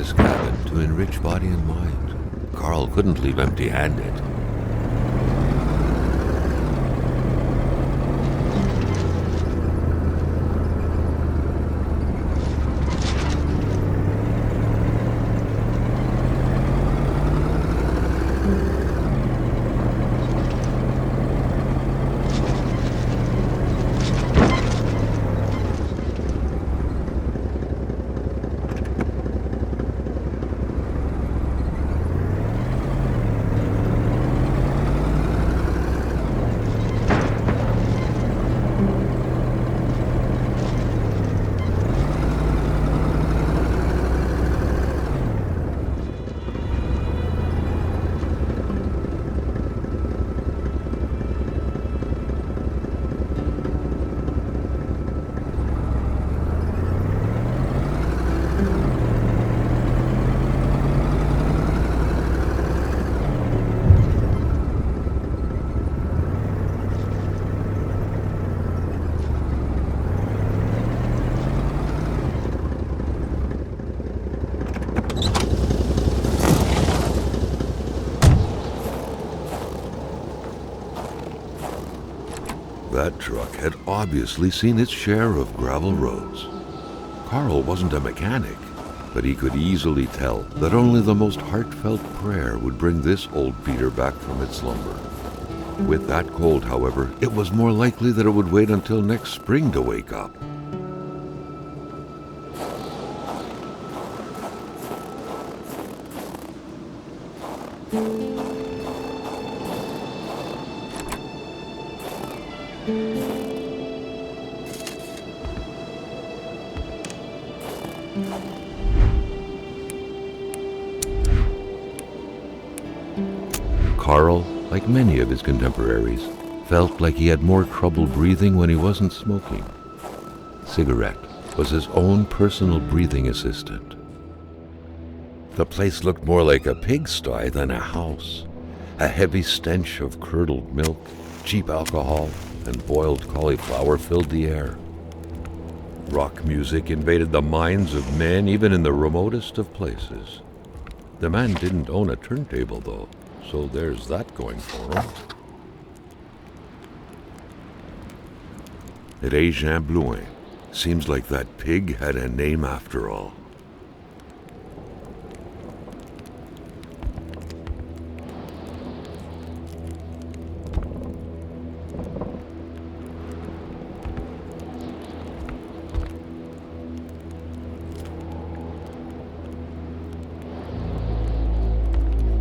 this cabin to enrich body and mind. Carl couldn't leave empty-handed. That truck had obviously seen its share of gravel roads. Carl wasn't a mechanic, but he could easily tell that only the most heartfelt prayer would bring this old Peter back from its slumber. With that cold, however, it was more likely that it would wait until next spring to wake up. Carl, like many of his contemporaries, felt like he had more trouble breathing when he wasn't smoking. Cigarette was his own personal breathing assistant. The place looked more like a pigsty than a house. A heavy stench of curdled milk, cheap alcohol, and boiled cauliflower filled the air. Rock music invaded the minds of men even in the remotest of places. The man didn't own a turntable, though, so there's that going for him. Régent Blouin. Seems like that pig had a name after all.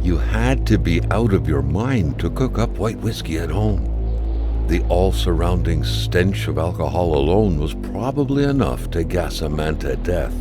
You had to be out of your mind to cook up white whiskey at home. The all-surrounding stench of alcohol alone was probably enough to gas a man to death.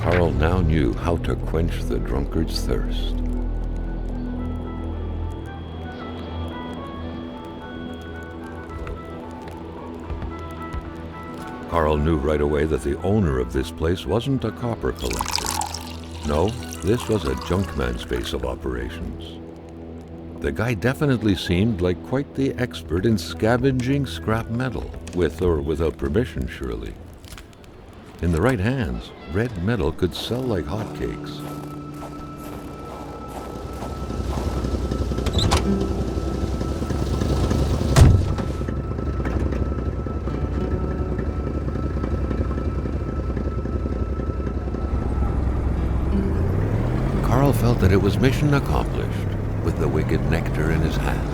Carl now knew how to quench the drunkard's thirst. Carl knew right away that the owner of this place wasn't a copper collector. No, this was a junkman's base of operations. The guy definitely seemed like quite the expert in scavenging scrap metal, with or without permission, surely. In the right hands, red metal could sell like hotcakes. Carl felt that it was mission accomplished, with the wicked nectar in his hands.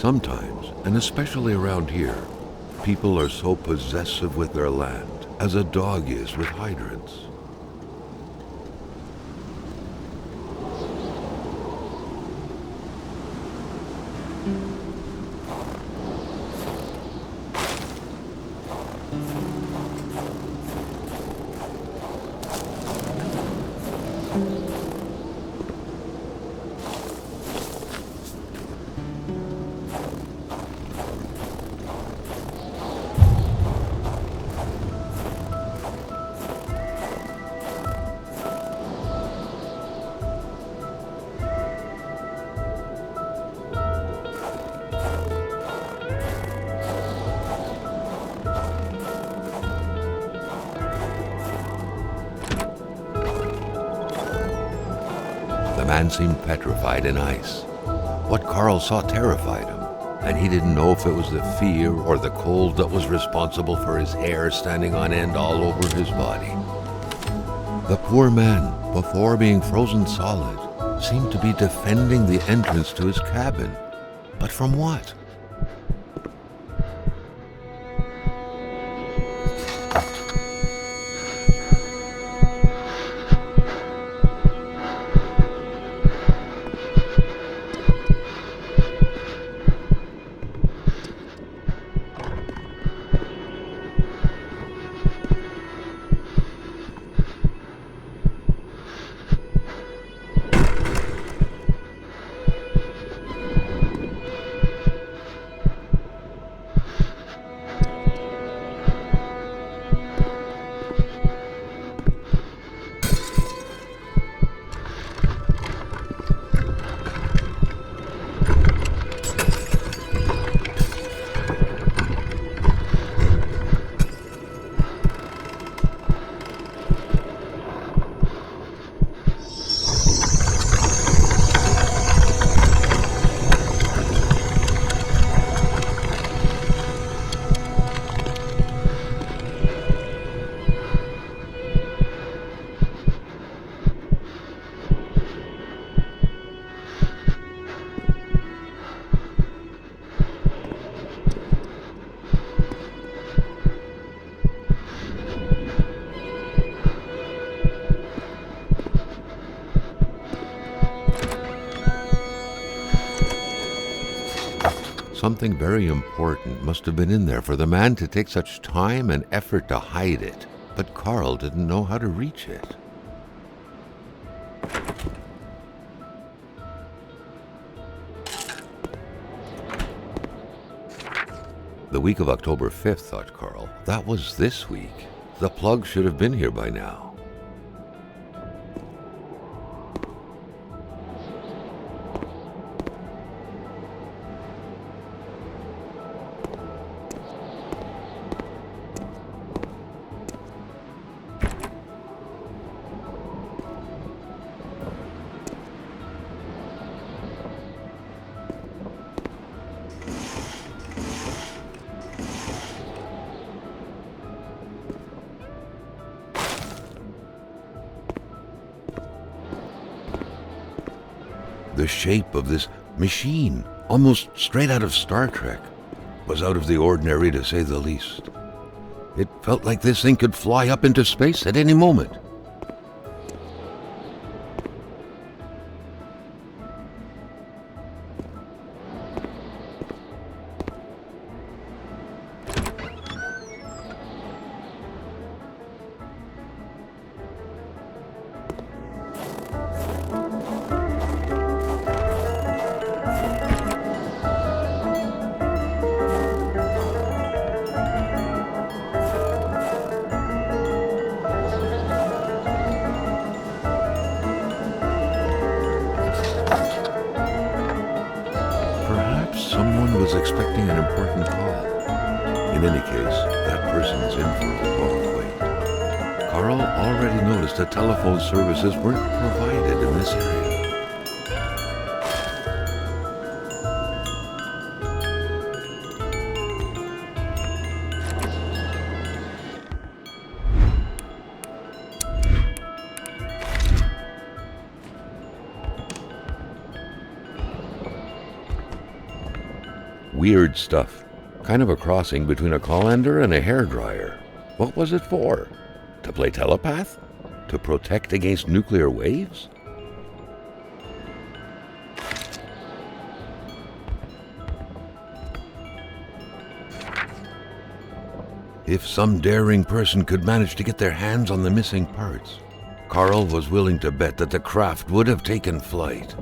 Sometimes, and especially around here, people are so possessive with their land as a dog is with hydrants. The man seemed petrified in ice. What Carl saw terrified him, and he didn't know if it was the fear or the cold that was responsible for his hair standing on end all over his body. The poor man, before being frozen solid, seemed to be defending the entrance to his cabin. But from what? Something very important must have been in there for the man to take such time and effort to hide it, but Carl didn't know how to reach it. The week of October 5th, thought Carl. That was this week. The plug should have been here by now. The shape of this machine, almost straight out of Star Trek, was out of the ordinary to say the least. It felt like this thing could fly up into space at any moment. Someone was expecting an important call. In any case, that person's in for a long wait. Carl already noticed that telephone services weren't provided in this area. Weird stuff. Kind of a crossing between a colander and a hairdryer. What was it for? To play telepath? To protect against nuclear waves? If some daring person could manage to get their hands on the missing parts, Carl was willing to bet that the craft would have taken flight.